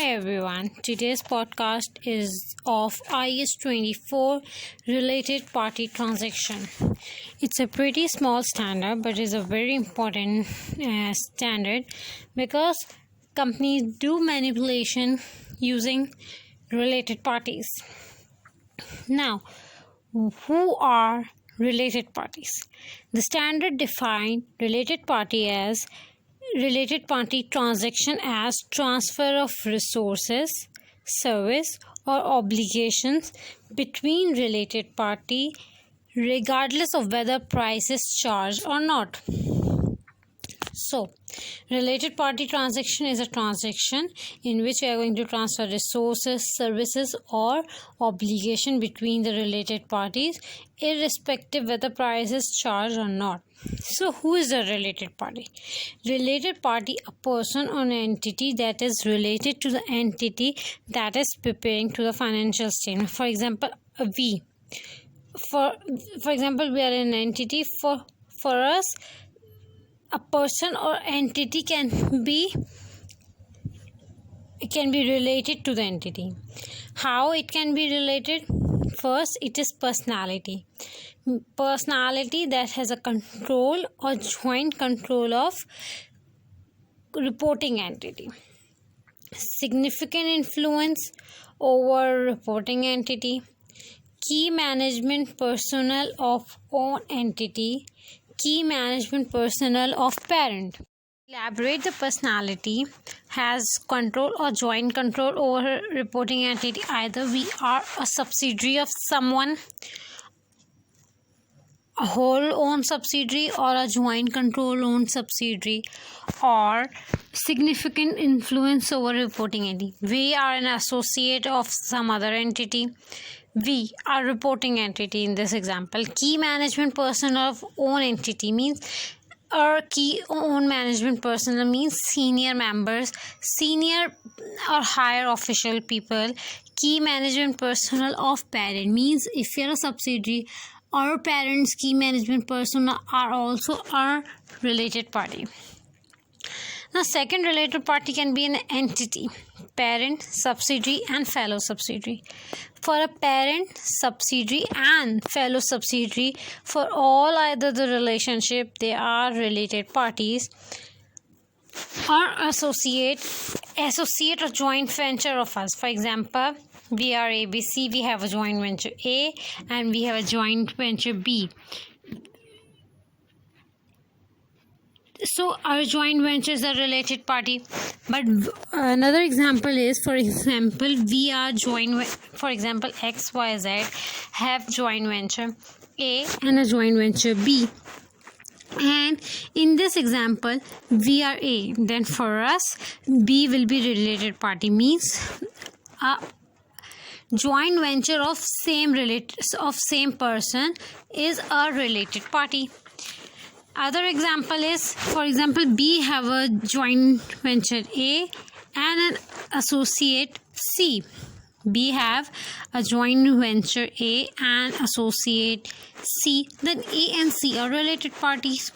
everyone, today's podcast is of IS-24 related party transaction. It's a pretty small standard but is a very important standard because companies do manipulation using related parties. Now, who are related parties? The standard defines related party transaction as transfer of resources, service or obligations between related party regardless of whether price is charged or not. So, related party transaction is a transaction in which we are going to transfer resources, services or obligation between the related parties irrespective whether price is charged or not. So, who is a related party? Related party, a person or an entity that is related to the entity that is preparing to the financial statement. For example, we. For example, we are an entity. For us, a person or entity can be related to the entity. How it can be related? First, it is personality that has a control or joint control of reporting entity. Significant influence over reporting entity. Key management personnel of own entity. Key management personnel of parent. Elaborate, the personality has control or joint control over reporting entity. Either we are a subsidiary of someone, a whole owned subsidiary, or a joint control owned subsidiary, or significant influence over reporting entity. We are an associate of some other entity. We are reporting entity in this example. Key management personnel of own entity means our key own management personnel means senior members, senior or higher official people. Key management personnel of parent means if you are a subsidiary, our parents' key management personnel are also our related party. Now, second related party can be an entity, parent, subsidiary and fellow subsidiary. For a parent, subsidiary and fellow subsidiary, for all either the relationship, they are related parties, or associate or joint venture of us. For example, we are ABC, we have a joint venture A and we have a joint venture B. So our joint ventures are related party. But another example is, for example, we are for example, XYZ have joint venture A and a joint venture B. And in this example, we are A. Then for us, B will be related party, means a joint venture of same person is a related party. Other example is, for example, B have a joint venture A and an associate C. B have a joint venture A and associate C. Then A and C are related parties.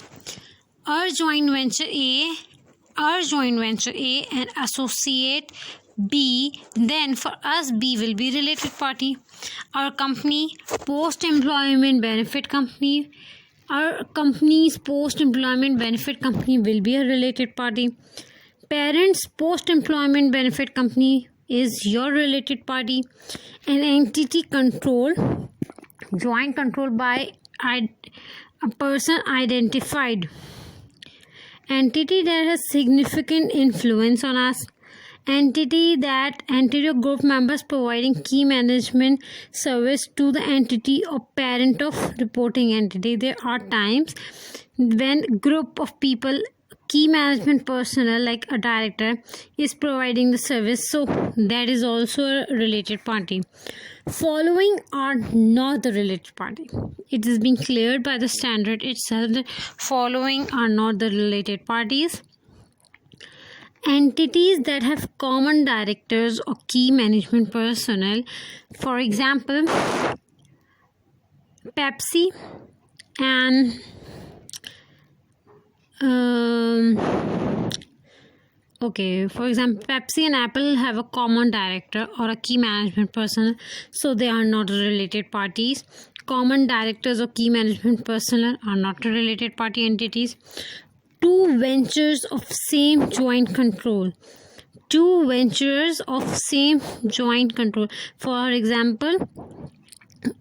Our joint venture A and associate B, then for us B will be related party. Our company, post-employment benefit company. Our company's post-employment benefit company will be a related party. Parents' post-employment benefit company is your related party. An entity control, joint control by a person identified. Entity that has significant influence on us. Entity or group members providing key management service to the entity or parent of reporting entity. There are times when group of people, key management personnel like a director is providing the service, so that is also a related party. Following are not the related party. It is being cleared by the standard itself that following are not the related parties. Entities that have common directors or key management personnel. For example, Pepsi and Okay, for example, Pepsi and Apple have a common director or a key management person, so they are not related parties. Common directors or key management personnel are not related party entities. Two ventures of same joint control. Two ventures of same joint control. For example,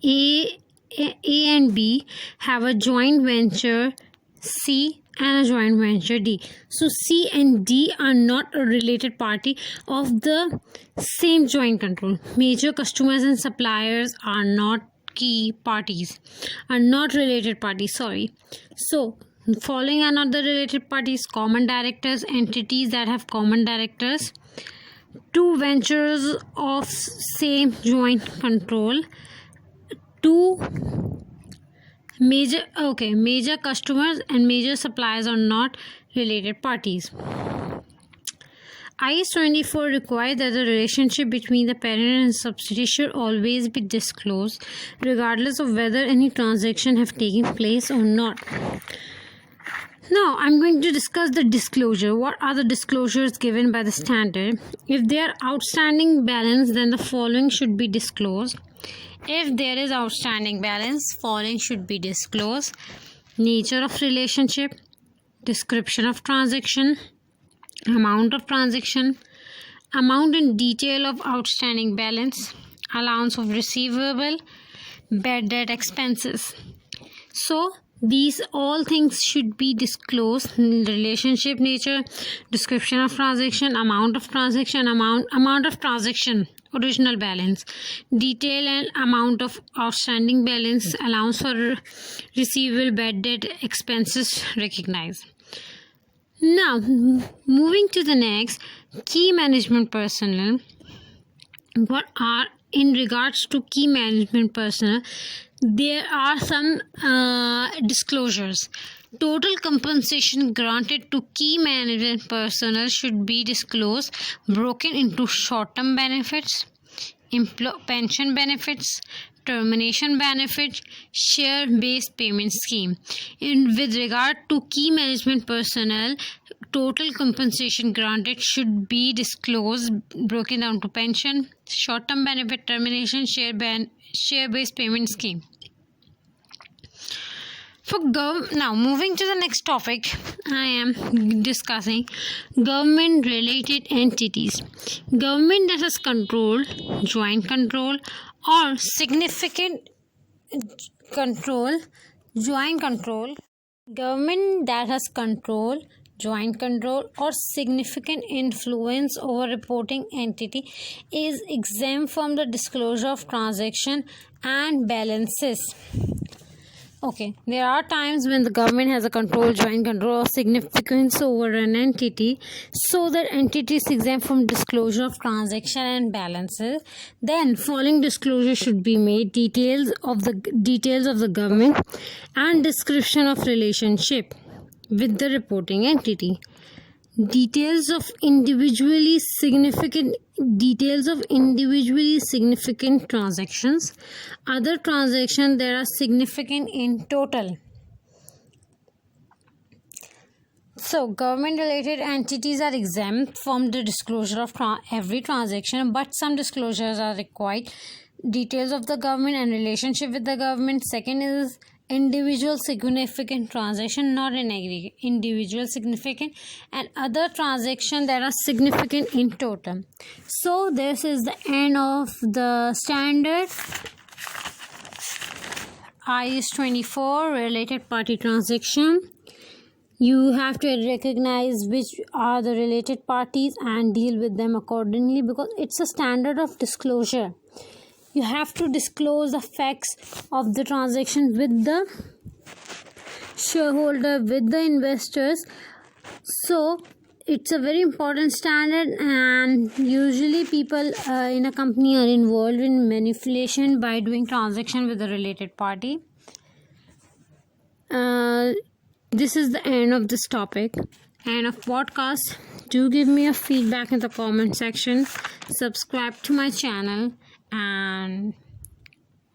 A and B have a joint venture C and a joint venture D. So C and D are not a related party of the same joint control. Major customers and suppliers are not key parties, are not related parties, sorry. So following are not the related parties. Common directors, entities that have common directors. Two ventures of same joint control. Two major customers and major suppliers are not related parties. IAS 24 requires that the relationship between the parent and subsidiary should always be disclosed, regardless of whether any transaction have taken place or not. Now, I'm going to discuss the disclosure. What are the disclosures given by the standard? If there are outstanding balance, then the following should be disclosed. If there is outstanding balance, following should be disclosed. Nature of relationship, description of transaction, amount of transaction, amount in detail of outstanding balance, allowance of receivable, bad debt expenses. So these all things should be disclosed. Relationship, nature, description of transaction, amount of transaction, amount of transaction, original balance, detail and amount of outstanding balance, allowance for receivable, bad debt expenses recognized. Now moving to the next, key management personnel. What are in regards to key management personnel? There are some disclosures. Total compensation granted to key management personnel should be disclosed, broken into short-term benefits, pension benefits, termination benefit, share-based payment scheme. With regard to key management personnel, total compensation granted should be disclosed, broken down to pension, short-term benefit, termination, share-based payment scheme. Now moving to the next topic, I am discussing government related entities. Government that has control, joint control or significant control, joint control. Government that has control, joint control or significant influence over reporting entity is exempt from the disclosure of transaction and balances. Okay, there are times when the government has a control, joint control or significance over an entity, so that entity is exempt from disclosure of transaction and balances. Then following disclosure should be made: details of the government and description of relationship with the reporting entity. Details of individually significant transactions. Other transactions that are significant in total. So government related entities are exempt from the disclosure of every transaction, but some disclosures are required. Details of the government and relationship with the government. Second is individual significant transaction, not in aggregate, individual significant, and other transactions that are significant in total. So this is the end of the standard IAS 24 related party transaction. You have to recognize which are the related parties and deal with them accordingly, because it's a standard of disclosure. You have to disclose the facts of the transaction with the shareholder, with the investors. So it's a very important standard, and usually people in a company are involved in manipulation by doing transaction with the related party. This is the end of this topic and of podcast. Do give me a feedback in the comment section. Subscribe to my channel and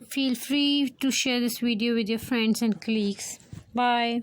feel free to share this video with your friends and colleagues. Bye.